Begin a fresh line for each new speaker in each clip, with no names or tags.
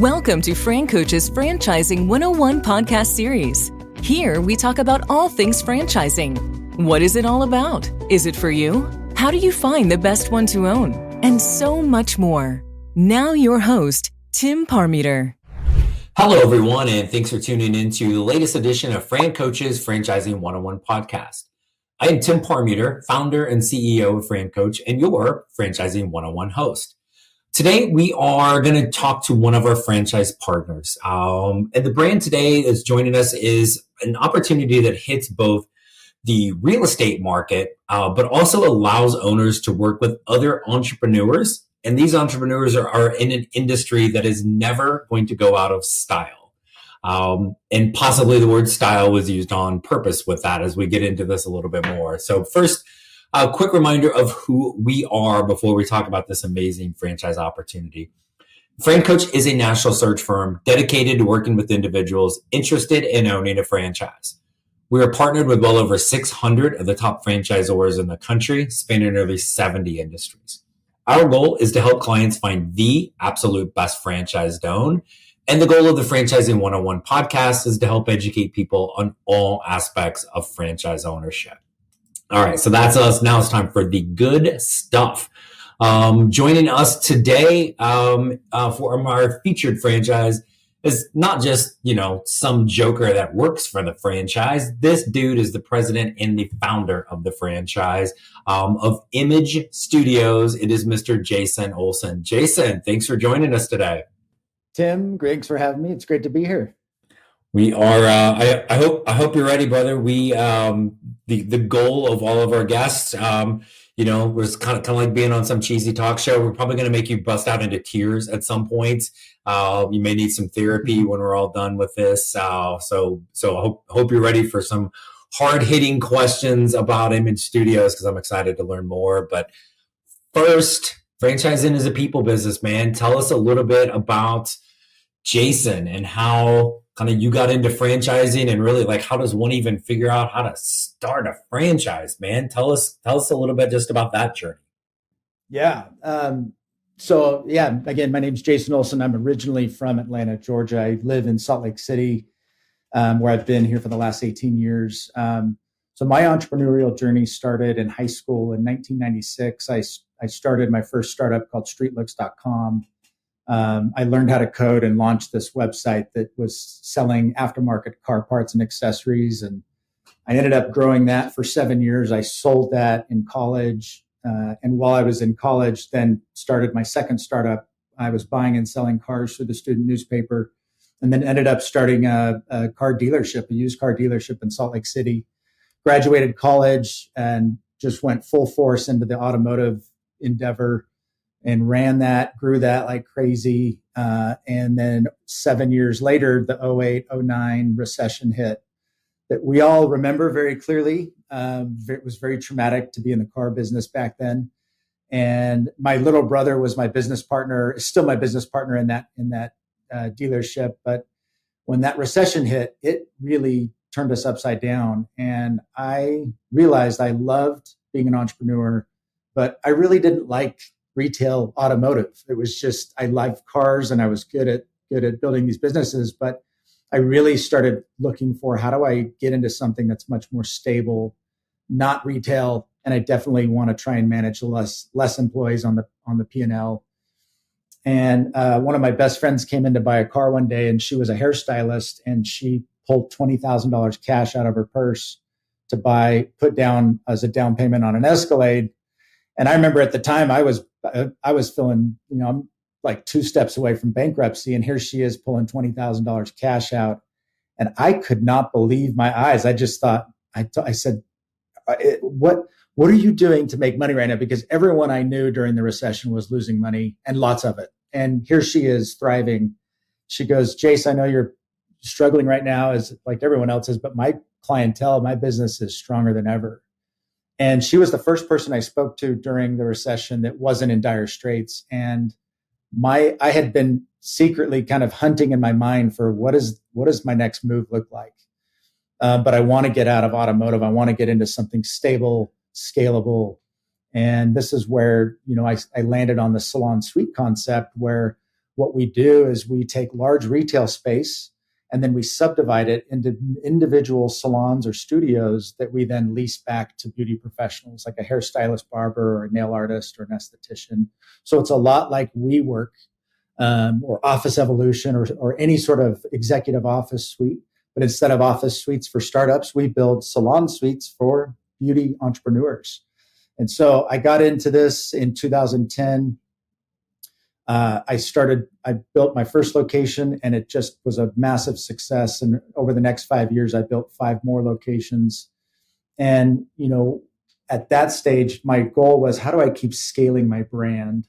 Welcome to FranCoach's Franchising 101 podcast series. Here we talk about all things franchising. What is it all about? Is it for you? How do you find the best one to own? And so much more. Now your host, Tim Parmeter.
Hello, everyone, and thanks for tuning in to the latest edition of FranCoach's Franchising 101 podcast. I am Tim Parmeter, founder and CEO of FranCoach, and your Franchising 101 host. Today, we are going to talk to one of our franchise partners. And the brand today that's joining us is an opportunity that hits both the real estate market, but also allows owners to work with other entrepreneurs. And these entrepreneurs are in an industry that is never going to go out of style. And possibly the word style was used on purpose with that as we get into this a little bit more. So first, a quick reminder of who we are before we talk about this amazing franchise opportunity. FranCoach is a national search firm dedicated to working with individuals interested in owning a franchise. We are partnered with well over 600 of the top franchisors in the country, spanning nearly 70 industries. Our goal is to help clients find the absolute best franchise to own. And the goal of the Franchising 101 podcast is to help educate people on all aspects of franchise ownership. All right, so that's us. Now it's time for the good stuff. Joining us today for our featured franchise is not just, some joker that works for the franchise. This dude is the president and the founder of the franchise of Image Studios. It is Mr. Jason Olson. Jason, thanks for joining us today.
Tim, thanks for having me. It's great to be here.
We are. I hope you're ready, brother. We the goal of all of our guests, was kind of like being on some cheesy talk show. We're probably going to make you bust out into tears at some point. You may need some therapy when we're all done with this. So I hope you're ready for some hard hitting questions about Image Studios because I'm excited to learn more. But first, franchising is a people business, man. Tell us a little bit about Jason and how kind of you got into franchising and really like how does one even figure out how to start a franchise, man? Tell us a little bit just about that journey.
Yeah. Again, my name's Jason Olson. I'm originally from Atlanta, Georgia. I live in Salt Lake City, where I've been here for the last 18 years. So my entrepreneurial journey started in high school in 1996. I started my first startup called streetlooks.com. I learned how to code and launched this website that was selling aftermarket car parts and accessories. And I ended up growing that for 7 years. I sold that in college. And while I was in college, then started my second startup. I was buying and selling cars through the student newspaper and then ended up starting a car dealership, a used car dealership in Salt Lake City. Graduated college and just went full force into the automotive endeavor. And ran that, grew that like crazy. And then 7 years later, the 2008-2009 recession hit that we all remember very clearly. It was very traumatic to be in the car business back then. And my little brother was my business partner, still my business partner in that dealership. But when that recession hit, it really turned us upside down. And I realized I loved being an entrepreneur, but I really didn't like retail automotive. It was just, I loved cars and I was good at building these businesses, but I really started looking for how do I get into something that's much more stable, not retail. And I definitely want to try and manage less employees on the P&L. And one of my best friends came in to buy a car one day and she was a hairstylist and she pulled $20,000 cash out of her purse to put down as a down payment on an Escalade. And I remember at the time I was feeling, I'm like 2 steps away from bankruptcy. And here she is pulling $20,000 cash out. And I could not believe my eyes. I just thought, I said, what are you doing to make money right now? Because everyone I knew during the recession was losing money and lots of it. And here she is thriving. She goes, Jace, I know you're struggling right now as like everyone else is, but my clientele, my business is stronger than ever. And she was the first person I spoke to during the recession that wasn't in dire straits. And I had been secretly kind of hunting in my mind for what does my next move look like? But I want to get out of automotive. I want to get into something stable, scalable. And this is where, I landed on the salon suite concept where what we do is we take large retail space and then we subdivide it into individual salons or studios that we then lease back to beauty professionals, like a hairstylist, barber, or a nail artist, or an esthetician. So it's a lot like WeWork, or Office Evolution, or any sort of executive office suite. But instead of office suites for startups, we build salon suites for beauty entrepreneurs. And so I got into this in 2010. I built my first location, and it just was a massive success. And over the next 5 years, I built 5 more locations. And, at that stage, my goal was, how do I keep scaling my brand?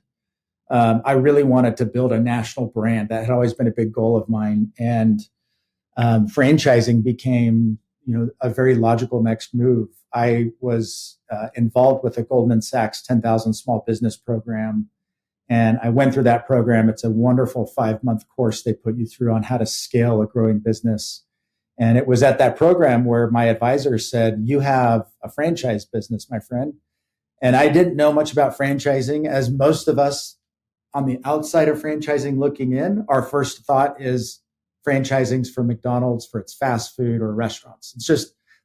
I really wanted to build a national brand. That had always been a big goal of mine. And franchising became, a very logical next move. I was involved with the Goldman Sachs 10,000 Small Business Program. And I went through that program. It's a wonderful 5-month course they put you through on how to scale a growing business. And it was at that program where my advisor said, "You have a franchise business, my friend." And I didn't know much about franchising. As most of us on the outside of franchising looking in, our first thought is franchising's for McDonald's, for its fast food or restaurants.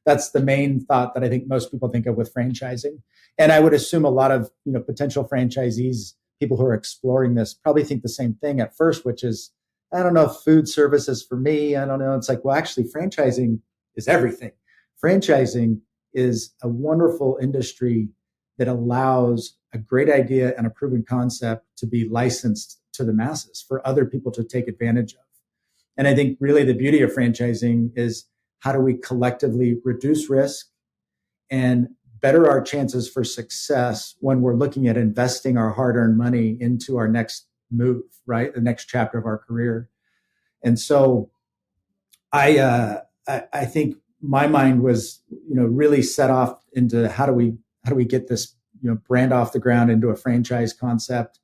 That's the main thought that I think most people think of with franchising. And I would assume a lot of, potential franchisees, people who are exploring this, probably think the same thing at first, which is, I don't know if food service is for me. I don't know. It's like, well, actually, franchising is everything. Franchising is a wonderful industry that allows a great idea and a proven concept to be licensed to the masses for other people to take advantage of. And I think really the beauty of franchising is, how do we collectively reduce risk and better our chances for success when we're looking at investing our hard-earned money into our next move, right? The next chapter of our career. And so I think my mind was, really set off into how do we get this, brand off the ground into a franchise concept.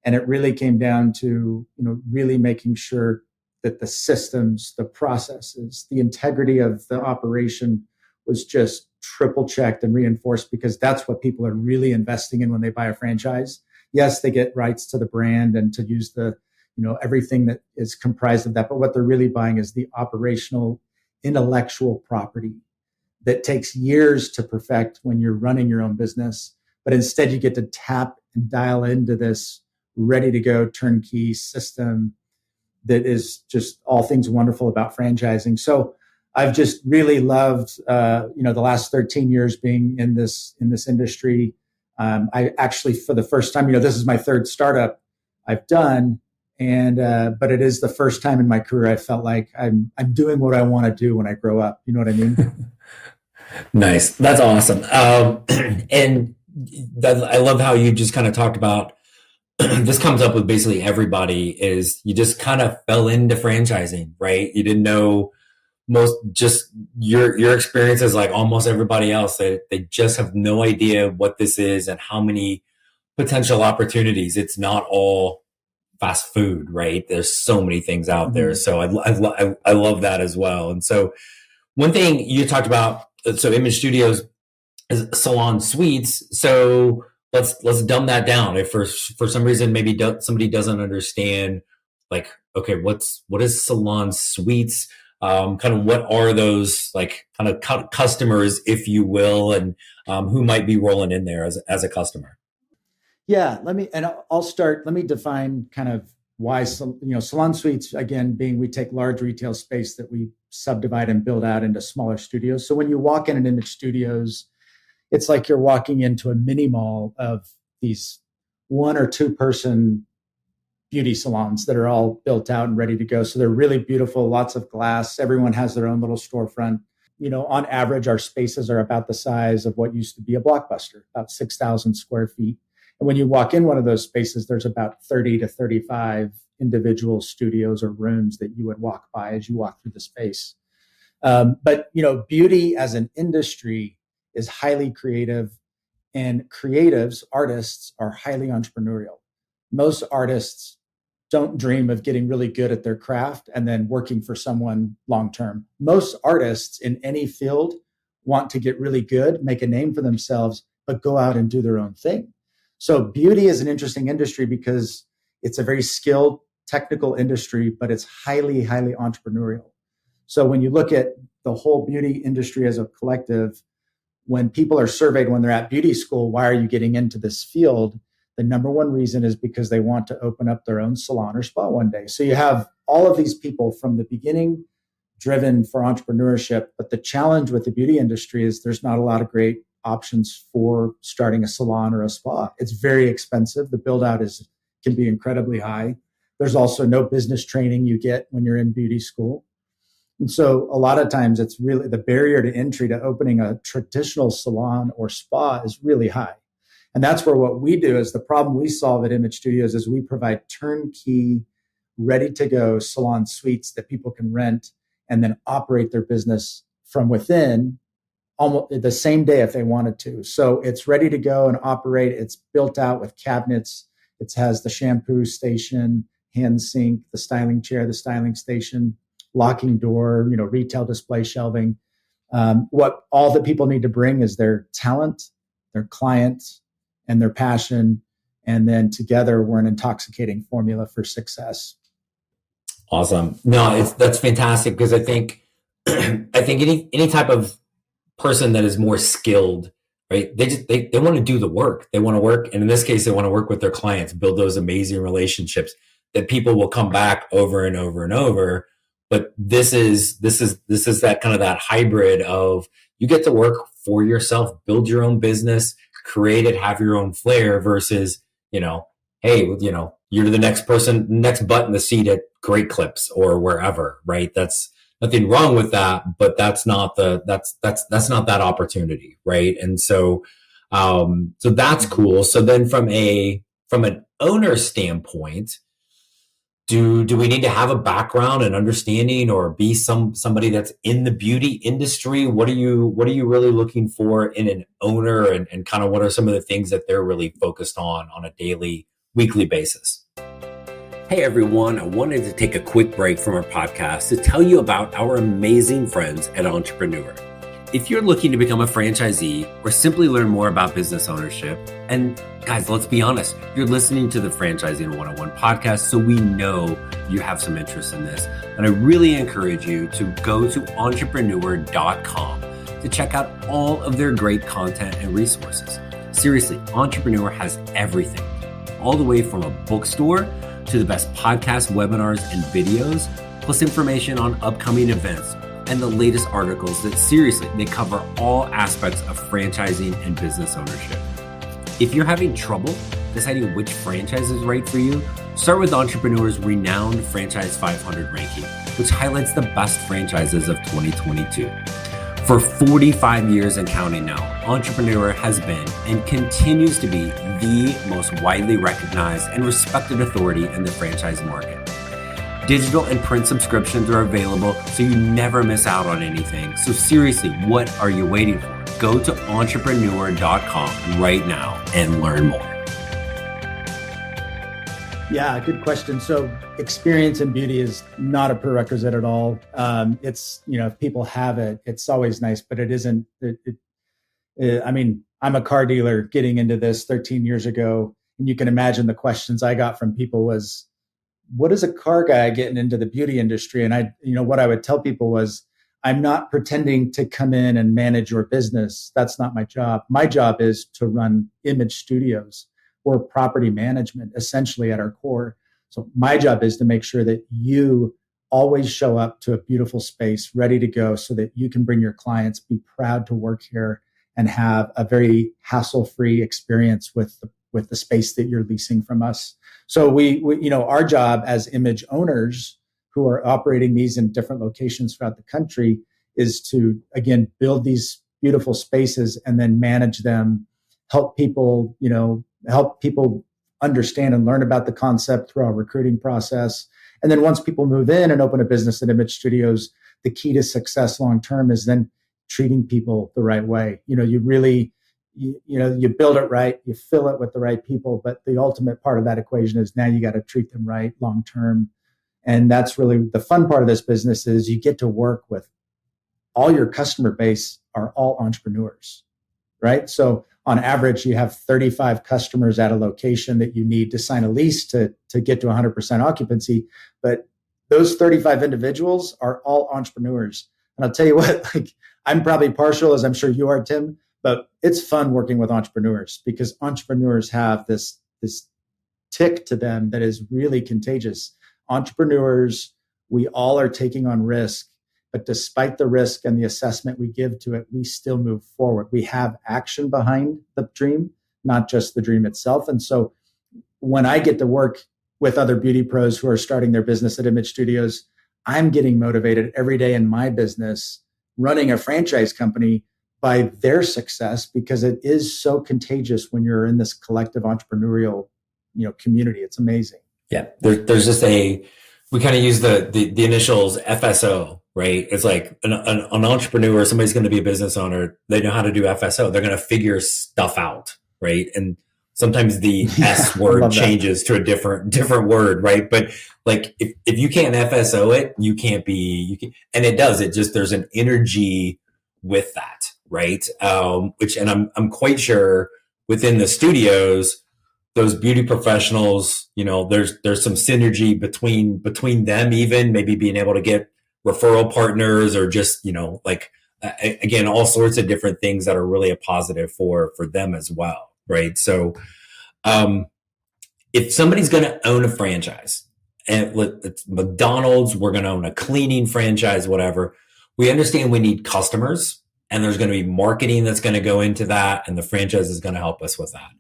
And it really came down to, really making sure that the systems, the processes, the integrity of the operation was just triple checked and reinforced, because that's what people are really investing in when they buy a franchise. Yes, they get rights to the brand and to use the, everything that is comprised of that. But what they're really buying is the operational intellectual property that takes years to perfect when you're running your own business. But instead you get to tap and dial into this ready to go turnkey system that is just all things wonderful about franchising. So I've just really loved, the last 13 years being in this industry. I actually, for the first time, this is my third startup I've done, and but it is the first time in my career I felt like I'm doing what I want to do when I grow up. You know what I mean?
Nice. That's awesome. And I love how you just kind of talked about, this comes up with basically everybody, is you just kind of fell into franchising, right? You didn't know just your experience is like almost everybody else. They just have no idea what this is and how many potential opportunities. It's not all fast food, right? There's so many things out there. So I love that as well. And so one thing you talked about, so Image Studios is salon suites. So let's dumb that down. If for some reason maybe somebody doesn't understand, like, okay, what is salon suites? Kind of what are those, like, kind of customers, if you will, and who might be rolling in there as a customer?
Yeah, I'll start. Let me define kind of why, salon suites, again, being we take large retail space that we subdivide and build out into smaller studios. So when you walk in an Image Studios, it's like you're walking into a mini mall of these 1 or 2 person beauty salons that are all built out and ready to go. So they're really beautiful, lots of glass. Everyone has their own little storefront. On average, our spaces are about the size of what used to be a Blockbuster, about 6,000 square feet. And when you walk in one of those spaces, there's about 30 to 35 individual studios or rooms that you would walk by as you walk through the space. But beauty as an industry is highly creative, and creatives, artists, are highly entrepreneurial. Most artists don't dream of getting really good at their craft and then working for someone long term. Most artists in any field want to get really good, make a name for themselves, but go out and do their own thing. So beauty is an interesting industry because it's a very skilled, technical industry, but it's highly, highly entrepreneurial. So when you look at the whole beauty industry as a collective, when people are surveyed when they're at beauty school, why are you getting into this field? The number one reason is because they want to open up their own salon or spa one day. So you have all of these people from the beginning driven for entrepreneurship. But the challenge with the beauty industry is there's not a lot of great options for starting a salon or a spa. It's very expensive. The build out can be incredibly high. There's also no business training you get when you're in beauty school. And so a lot of times it's really the barrier to entry to opening a traditional salon or spa is really high. And that's where what we do is the problem we solve at Image Studios is we provide turnkey, ready to go salon suites that people can rent and then operate their business from within almost the same day if they wanted to. So it's ready to go and operate. It's built out with cabinets. It has the shampoo station, hand sink, the styling chair, the styling station, locking door, retail display shelving. What all the people need to bring is their talent, their client, and their passion. And then together we're an intoxicating formula for success.
Awesome. No, that's fantastic because I think any type of person that is more skilled, right? They want to do the work. They want to work. And in this case, they want to work with their clients, build those amazing relationships that people will come back over and over and over. But this is that kind of that hybrid of you get to work for yourself, build your own business, create it, have your own flair versus, hey, you're the next butt in the seat at Great Clips or wherever, right? That's nothing wrong with that, but that's not that opportunity, right? And so that's cool. So then from an owner standpoint, do we need to have a background and understanding or be somebody that's in the beauty industry? What are you really looking for in an owner and kind of what are some of the things that they're really focused on a daily, weekly basis? Hey everyone, I wanted to take a quick break from our podcast to tell you about our amazing friends at Entrepreneur. If you're looking to become a franchisee or simply learn more about business ownership, and guys, let's be honest, you're listening to the Franchising 101 podcast, so we know you have some interest in this. And I really encourage you to go to entrepreneur.com to check out all of their great content and resources. Seriously, Entrepreneur has everything, all the way from a bookstore to the best podcasts, webinars, and videos, plus information on upcoming events and the latest articles that seriously, they cover all aspects of franchising and business ownership. If you're having trouble deciding which franchise is right for you, start with Entrepreneur's renowned Franchise 500 ranking, which highlights the best franchises of 2022. For 45 years and counting now, Entrepreneur has been and continues to be the most widely recognized and respected authority in the franchise market. Digital and print subscriptions are available, so you never miss out on anything. So seriously, what are you waiting for? Go to entrepreneur.com right now and learn more.
Yeah, good question. So experience in beauty is not a prerequisite at all. It's, if people have it, it's always nice, but it isn't. I'm a car dealer getting into this 13 years ago, and you can imagine the questions I got from people was, what is a car guy getting into the beauty industry? And what I would tell people was, I'm not pretending to come in and manage your business. That's not my job. My job is to run Image Studios or property management, essentially at our core. So my job is to make sure that you always show up to a beautiful space, ready to go, so that you can bring your clients, be proud to work here, and have a very hassle-free experience with the space that you're leasing from us. So we our job as image owners who are operating these in different locations throughout the country is to, again, build these beautiful spaces and then manage them, help people understand and learn about the concept through our recruiting process. And then once people move in and open a business at Image Studios, the key to success long-term is then treating people the right way. You build it right, you fill it with the right people, but the ultimate part of that equation is now you got to treat them right long-term. And that's really the fun part of this business is you get to work with all your customer base are all entrepreneurs. right? So on average, you have 35 customers at a location that you need to sign a lease to get to 100% occupancy. But those 35 individuals are all entrepreneurs. And I'll tell you what, like, I'm probably partial, as I'm sure you are, Tim, but it's fun working with entrepreneurs because entrepreneurs have this tick to them that is really contagious. Entrepreneurs, we all are taking on risk, but despite the risk and the assessment we give to it, we still move forward. We have action behind the dream, not just the dream itself. And so when I get to work with other beauty pros who are starting their business at Image Studios, I'm getting motivated every day in my business, running a franchise company, by their success, because it is so contagious when you're in this collective entrepreneurial, community. It's amazing.
Yeah. There's just we kind of use the initials FSO, right? It's like an entrepreneur, somebody's going to be a business owner. They know how to do FSO. They're going to figure stuff out, right? And sometimes the S word changes to a different word, right? But like if you can't FSO it, and it does. It just, there's an energy with that, right? And I'm quite sure within the studios, those beauty professionals, there's some synergy between them, even maybe being able to get referral partners or just, again, all sorts of different things that are really a positive for them as well. Right. So, if somebody's going to own a franchise, and it's McDonald's, we're going to own a cleaning franchise, whatever, we understand we need customers, and there's going to be marketing that's going to go into that, and the franchise is going to help us with that.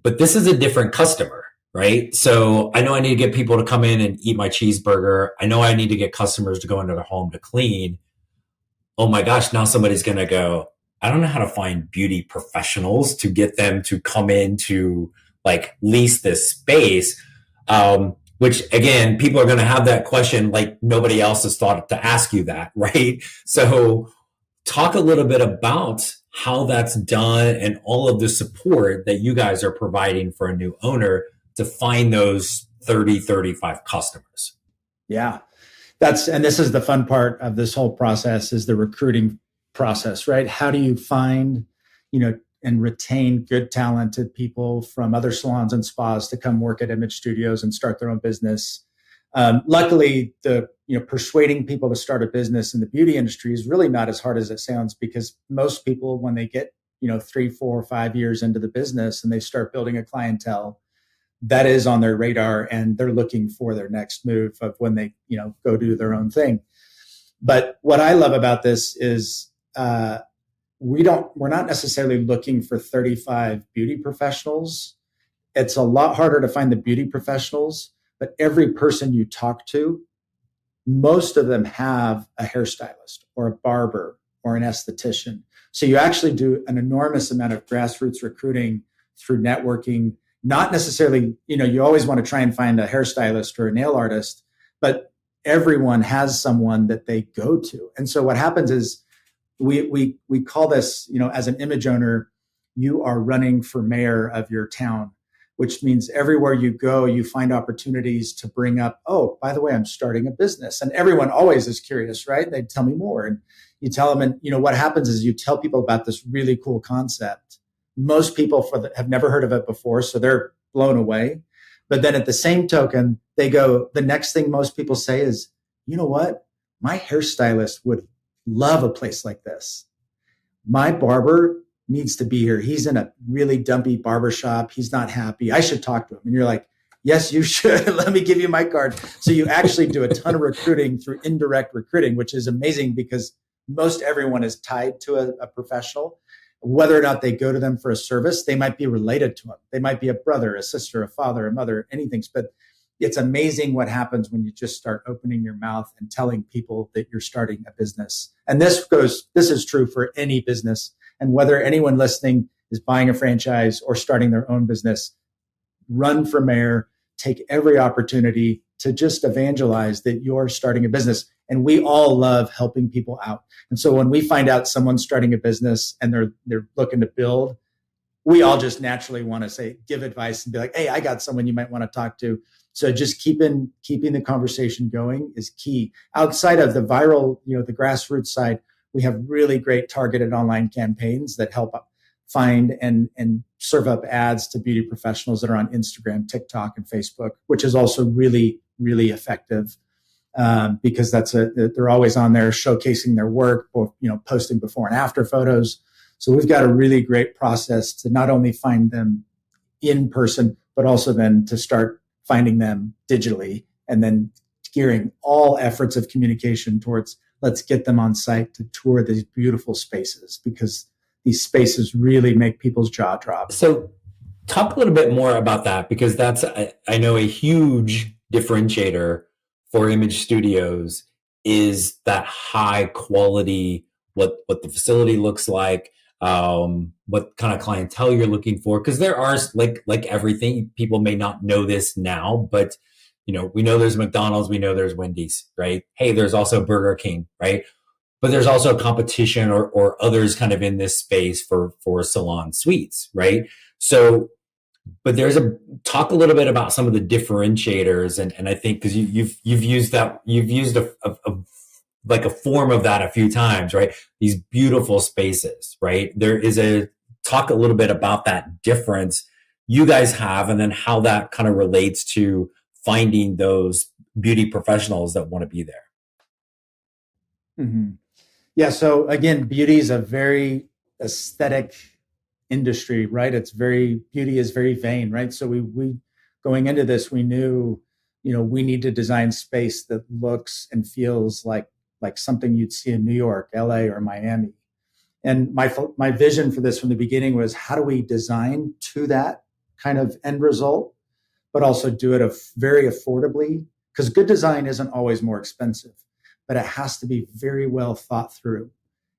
But this is a different customer, right? So I know I need to get people to come in and eat my cheeseburger. I know I need to get customers to go into their home to clean. Oh my gosh, now somebody's going to go, I don't know how to find beauty professionals to get them to come in to lease this space. Which again, people are going to have that question like nobody else has thought to ask you that, right? So talk a little bit about how that's done and all of the support that you guys are providing for a new owner to find those 35 customers.
Yeah, and this is the fun part of this whole process, is the recruiting process, right? How do you find, and retain good talented people from other salons and spas to come work at Image Studios and start their own business? Luckily, persuading people to start a business in the beauty industry is really not as hard as it sounds, because most people, when they get 3, 4, 5 years into the business and they start building a clientele, that is on their radar, and they're looking for their next move of when they go do their own thing. But what I love about this is we're not necessarily looking for 35 beauty professionals. It's a lot harder to find the beauty professionals, but every person you talk to, most of them have a hairstylist or a barber or an esthetician. So you actually do an enormous amount of grassroots recruiting through networking. Not necessarily, you always want to try and find a hairstylist or a nail artist, but everyone has someone that they go to. And so what happens is we call this, as an image owner, you are running for mayor of your town, which means everywhere you go, you find opportunities to bring up, oh, by the way, I'm starting a business. And everyone always is curious, right? They tell me more. And you tell them, and what happens is you tell people about this really cool concept. Most people have never heard of it before, so they're blown away. But then at the same token, they go, the next thing most people say is, you know what? My hairstylist would love a place like this. My barber needs to be here. He's in a really dumpy barbershop. He's not happy. I should talk to him. And you're like, yes, you should. Let me give you my card. So you actually do a ton of recruiting through indirect recruiting, which is amazing because most everyone is tied to a professional. Whether or not they go to them for a service, they might be related to them. They might be a brother, a sister, a father, a mother, anything. But it's amazing what happens when you just start opening your mouth and telling people that you're starting a business. And this is true for any business. And whether anyone listening is buying a franchise or starting their own business, run for mayor, take every opportunity to just evangelize that you're starting a business. And we all love helping people out. And so when we find out someone's starting a business and they're looking to build, we all just naturally want to give advice and be like, hey, I got someone you might want to talk to. So just keeping the conversation going is key. Outside of the viral, the grassroots side, we have really great targeted online campaigns that help find and serve up ads to beauty professionals that are on Instagram, TikTok, and Facebook, which is also really, really effective. Because they're always on there showcasing their work, or, posting before and after photos. So we've got a really great process to not only find them in person, but also then to start finding them digitally, and then gearing all efforts of communication towards let's get them on site to tour these beautiful spaces, because these spaces really make people's jaw drop.
So talk a little bit more about that, because that's, I know, a huge differentiator for image studios is that high quality, what the facility looks like, what kind of clientele you're looking for. Because there are, like everything, people may not know this now, but we know there's McDonald's, we know there's Wendy's, right? Hey, there's also Burger King, right? But there's also competition or others kind of in this space for salon suites, right? So, but talk a little bit about some of the differentiators, and I think because you've used like a form of that a few times, right? These beautiful spaces, right? Talk a little bit about that difference you guys have, and then how that kind of relates to finding those beauty professionals that want to be there.
Mm-hmm. Yeah. So again, beauty is a very aesthetic industry, right? Beauty is very vain, right? So we going into this, we knew, we need to design space that looks and feels like something you'd see in New York, LA, or Miami. And my vision for this from the beginning was, how do we design to that kind of end result, but also do it very affordably? Because good design isn't always more expensive, but it has to be very well thought through.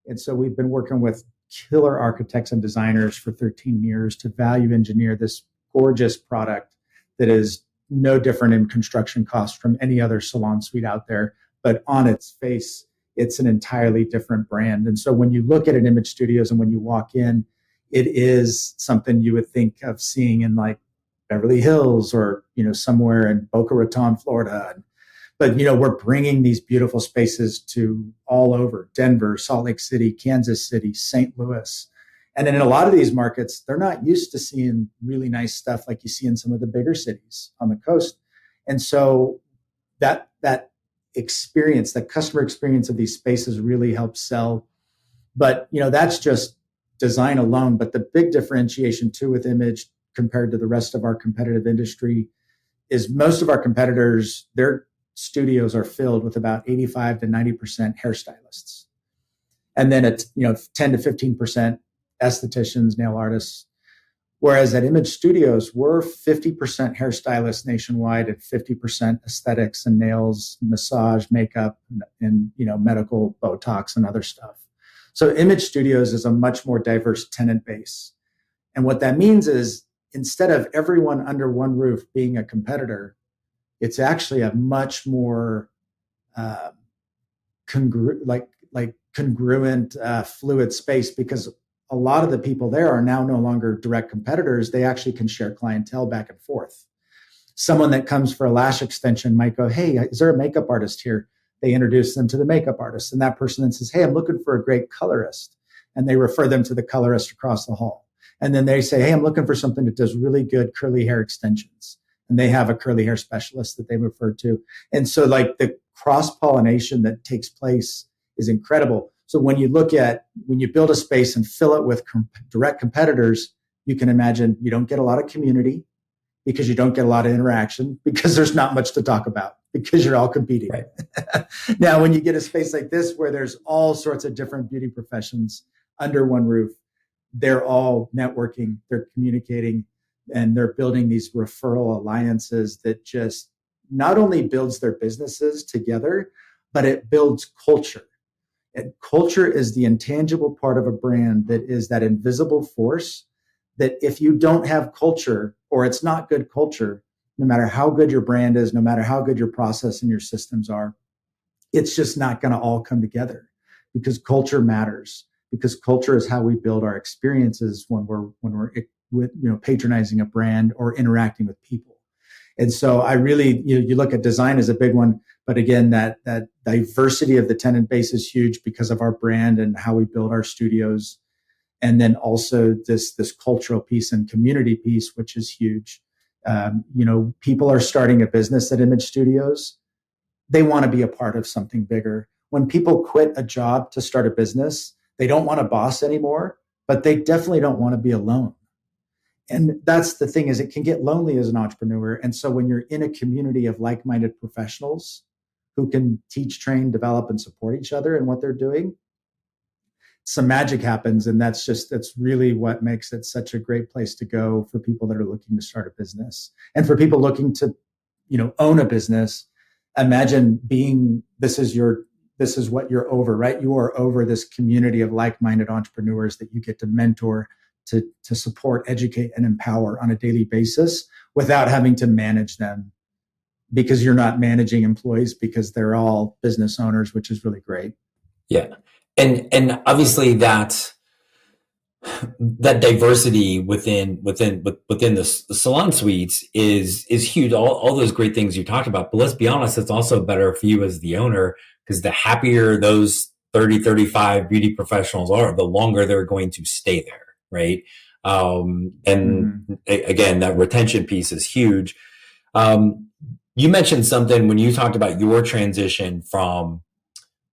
And so we've been working with killer architects and designers for 13 years to value engineer this gorgeous product that is no different in construction costs from any other salon suite out there. But on its face, it's an entirely different brand. And so when you look at an Image Studios and when you walk in, it is something you would think of seeing in like Beverly Hills or, somewhere in Boca Raton, Florida. But, we're bringing these beautiful spaces to all over Denver, Salt Lake City, Kansas City, St. Louis. And in a lot of these markets, they're not used to seeing really nice stuff like you see in some of the bigger cities on the coast. And so that experience, that customer experience of these spaces really helps sell. But, that's just design alone. But the big differentiation too with Image compared to the rest of our competitive industry is most of our competitors, their studios are filled with about 85 to 90% hairstylists. And then it's, 10 to 15% estheticians, nail artists. Whereas at Image Studios, we're 50% hairstylists nationwide and 50% aesthetics and nails, massage, makeup, and medical Botox and other stuff. So Image Studios is a much more diverse tenant base. And what that means is instead of everyone under one roof being a competitor, it's actually a much more congruent, fluid space, because a lot of the people there are now no longer direct competitors. They actually can share clientele back and forth. Someone that comes for a lash extension might go, hey, is there a makeup artist here? They introduce them to the makeup artist. And that person then says, hey, I'm looking for a great colorist. And they refer them to the colorist across the hall. And then they say, hey, I'm looking for something that does really good curly hair extensions. And they have a curly hair specialist that they refer to. And so like the cross-pollination that takes place is incredible. So when you build a space and fill it with direct competitors, you can imagine you don't get a lot of community because you don't get a lot of interaction because there's not much to talk about because you're all competing. Right. Now, when you get a space like this where there's all sorts of different beauty professions under one roof, they're all networking, they're communicating, and they're building these referral alliances that just not only builds their businesses together, but it builds culture. And culture is the intangible part of a brand that is that invisible force that if you don't have culture or it's not good culture, no matter how good your brand is, no matter how good your process and your systems are, it's just not going to all come together because culture matters, because culture is how we build our experiences when we're patronizing a brand or interacting with people. And so I really, you look at design as a big one, but again, that diversity of the tenant base is huge because of our brand and how we build our studios. And then also this cultural piece and community piece, which is huge. People are starting a business at Image Studios. They want to be a part of something bigger. When people quit a job to start a business, they don't want a boss anymore, but they definitely don't want to be alone. And that's the thing, is it can get lonely as an entrepreneur. And so when you're in a community of like-minded professionals who can teach, train, develop, and support each other in what they're doing, some magic happens. And that's really what makes it such a great place to go for people that are looking to start a business. And for people looking to, own a business, imagine this is what you're over, right? You are over this community of like-minded entrepreneurs that you get to mentor, to support, educate, and empower on a daily basis without having to manage them, because you're not managing employees, because they're all business owners, which is really great.
Yeah. And obviously that diversity within the salon suites is huge. All those great things you talked about, but let's be honest, it's also better for you as the owner, because the happier those 35 beauty professionals are, the longer they're going to stay there. Right. Again, that retention piece is huge. You mentioned something when you talked about your transition from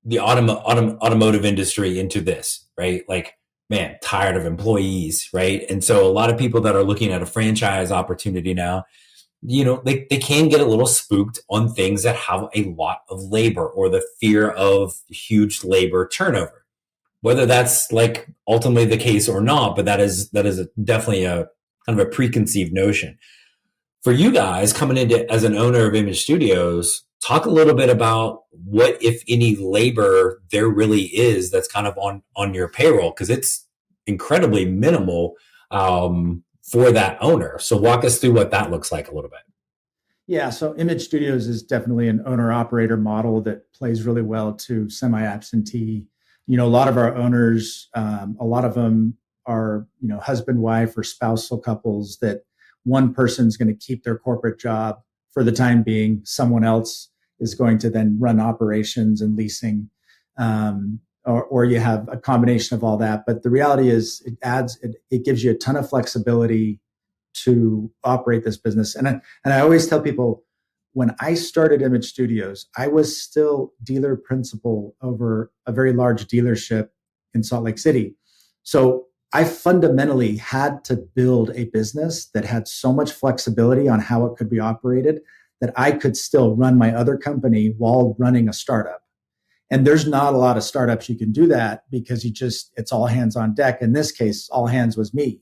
the automotive industry into this, right? Like, man, tired of employees, right? And so a lot of people that are looking at a franchise opportunity now, they can get a little spooked on things that have a lot of labor, or the fear of huge labor turnover. Whether that's like ultimately the case or not, but that is definitely a kind of a preconceived notion. For you guys coming into as an owner of Image Studios, talk a little bit about what, if any, labor there really is that's kind of on your payroll, because it's incredibly minimal for that owner. So walk us through what that looks like a little bit.
Yeah, so Image Studios is definitely an owner-operator model that plays really well to semi-absentee. A lot of our owners, a lot of them are, husband, wife, or spousal couples that one person's going to keep their corporate job for the time being. Someone else is going to then run operations and leasing, or you have a combination of all that. But the reality is it gives you a ton of flexibility to operate this business. And I always tell people, when I started Image Studios, I was still dealer principal over a very large dealership in Salt Lake City. So I fundamentally had to build a business that had so much flexibility on how it could be operated that I could still run my other company while running a startup. And there's not a lot of startups you can do that, because it's all hands on deck. In this case, all hands was me.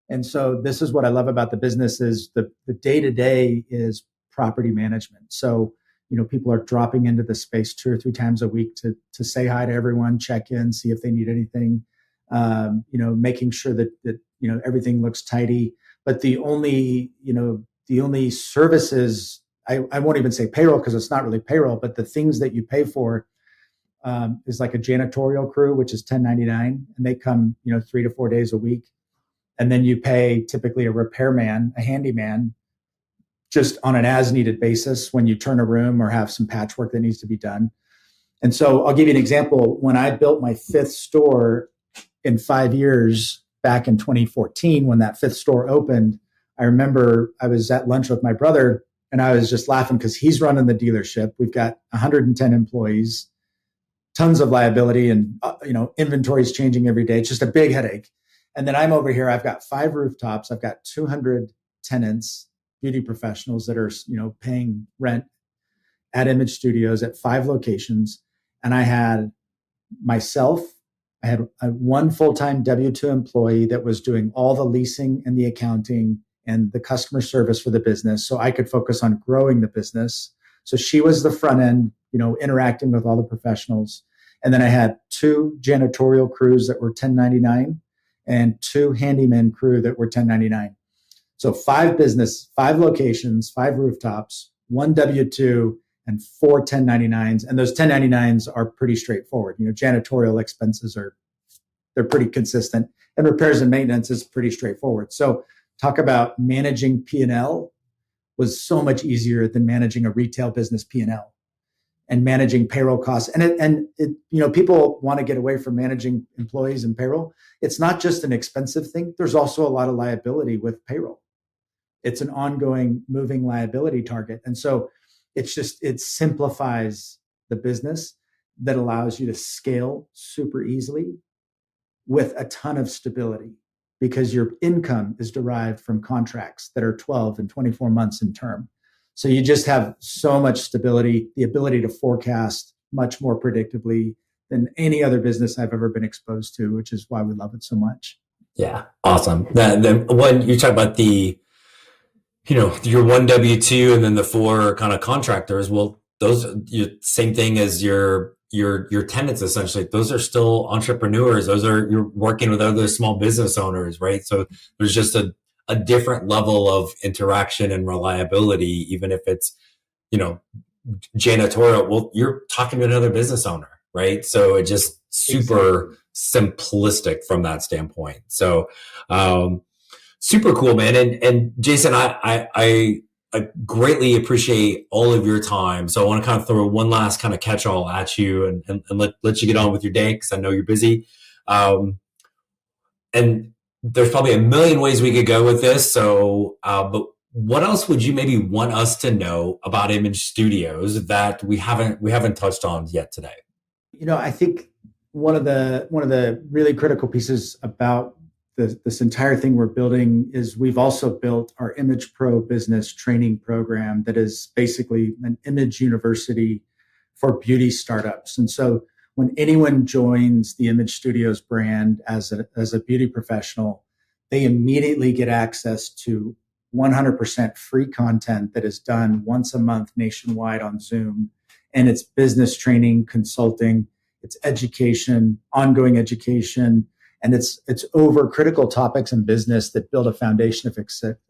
And so this is what I love about the business, is the day-to-day is property management. So, people are dropping into the space 2 or 3 times a week to say hi to everyone, check in, see if they need anything, making sure that everything looks tidy. But the only services, I won't even say payroll, because it's not really payroll, but the things that you pay for is like a janitorial crew, which is 1099, and they come, 3 to 4 days a week. And then you pay typically a repairman, a handyman, just on an as-needed basis when you turn a room or have some patchwork that needs to be done. And so I'll give you an example. When I built my 5th store in 5 years, back in 2014, when that 5th store opened, I remember I was at lunch with my brother, and I was just laughing because he's running the dealership. We've got 110 employees, tons of liability, and inventory is changing every day. It's just a big headache. And then I'm over here. I've got 5 rooftops. I've got 200 tenants, beauty professionals that are, paying rent at Image Studios at 5 locations. And I had myself, I had one full-time W-2 employee that was doing all the leasing and the accounting and the customer service for the business, so I could focus on growing the business. So she was the front end, interacting with all the professionals. And then I had 2 janitorial crews that were 1099 and 2 handyman crew that were 1099. So 5 locations, 5 rooftops, 1 W-2, and 4 1099s. And those 1099s are pretty straightforward. Janitorial expenses they're pretty consistent, and repairs and maintenance is pretty straightforward. So talk about managing P&L was so much easier than managing a retail business P&L. and managing payroll costs. And people want to get away from managing employees and payroll. It's not just an expensive thing. There's also a lot of liability with payroll. It's an ongoing moving liability target. And so it simplifies the business that allows you to scale super easily with a ton of stability, because your income is derived from contracts that are 12 and 24 months in term. So you just have so much stability, the ability to forecast much more predictably than any other business I've ever been exposed to, which is why we love it so much.
Yeah, awesome. Then when you talk about your one W-2 and then the 4 kind of contractors, well, those same thing as your tenants, essentially. Those are still entrepreneurs. You're working with other small business owners, right? So there's just a different level of interaction and reliability, even if it's, janitorial. Well, you're talking to another business owner, right? So it just super simplistic from that standpoint. So, super cool, man. And Jason, I greatly appreciate all of your time. So I want to kind of throw one last kind of catch-all at you and let you get on with your day, because I know you're busy. And there's probably a million ways we could go with this. So, but what else would you maybe want us to know about Image Studios that we haven't touched on yet today?
I think one of the really critical pieces about this entire thing we're building is we've also built our Image Pro business training program that is basically an image university for beauty startups. And so when anyone joins the Image Studios brand as a beauty professional, they immediately get access to 100% free content that is done once a month nationwide on Zoom. And it's business training, consulting, it's education, ongoing education, and it's over critical topics in business that build a foundation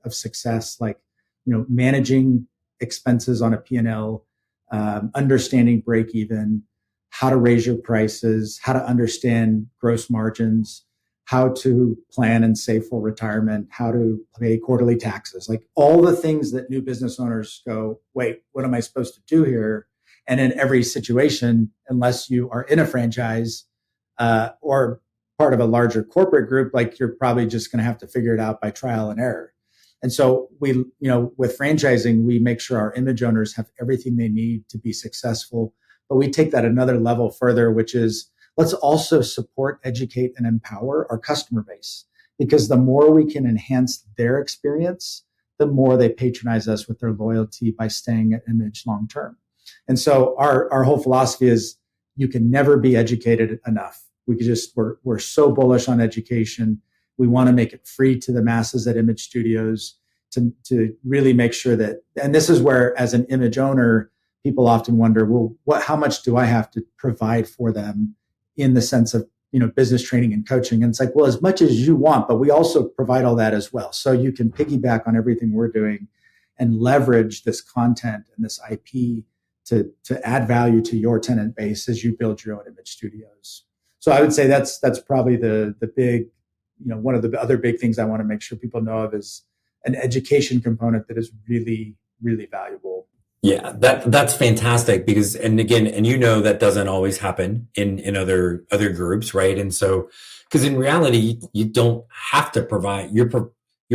of success, like managing expenses on a P&L, understanding break even, how to raise your prices, how to understand gross margins, how to plan and save for retirement, how to pay quarterly taxes, like all the things that new business owners go, wait, what am I supposed to do here? And in every situation, unless you are in a franchise or part of a larger corporate group, like you're probably just going to have to figure it out by trial and error. And so we, with franchising, we make sure our image owners have everything they need to be successful. But we take that another level further, which is let's also support, educate, and empower our customer base, because the more we can enhance their experience, the more they patronize us with their loyalty by staying at Image long term. And so our whole philosophy is you can never be educated enough. We're so bullish on education. We want to make it free to the masses at Image Studios to really make sure that, and this is where, as an image owner, people often wonder, well, how much do I have to provide for them in the sense of, business training and coaching? And it's like, well, as much as you want, but we also provide all that as well. So you can piggyback on everything we're doing and leverage this content and this IP to add value to your tenant base as you build your own Image Studios. So I would say that's probably the big, one of the other big things I want to make sure people know of is an education component that is really, really valuable.
Yeah, that's fantastic, because, and again, that doesn't always happen in other groups, right? And so, because in reality, you don't have to provide your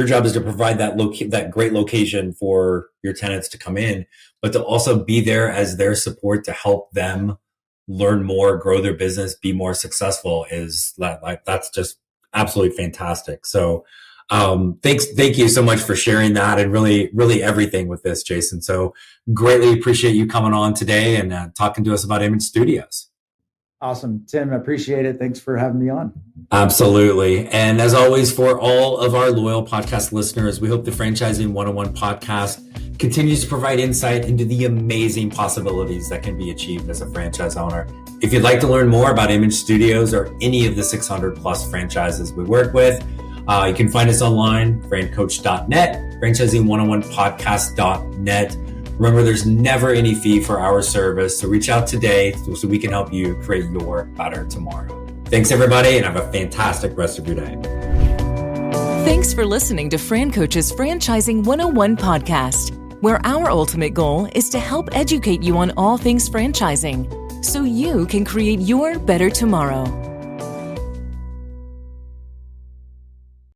job is to provide that great location for your tenants to come in, but to also be there as their support to help them learn more, grow their business, be more successful. That's just absolutely fantastic. So, thank you so much for sharing that and really, really everything with this, Jason. So greatly appreciate you coming on today and talking to us about Image Studios.
Awesome. Tim, I appreciate it. Thanks for having me on.
Absolutely. And as always, for all of our loyal podcast listeners, we hope the Franchising 101 podcast continues to provide insight into the amazing possibilities that can be achieved as a franchise owner. If you'd like to learn more about Image Studios or any of the 600 plus franchises we work with, you can find us online, FranCoach.net, Franchising101podcast.net. Remember, there's never any fee for our service, so reach out today so we can help you create your better tomorrow. Thanks, everybody, and have a fantastic rest of your day.
Thanks for listening to FranCoach's Franchising 101 podcast. where our ultimate goal is to help educate you on all things franchising so you can create your better tomorrow.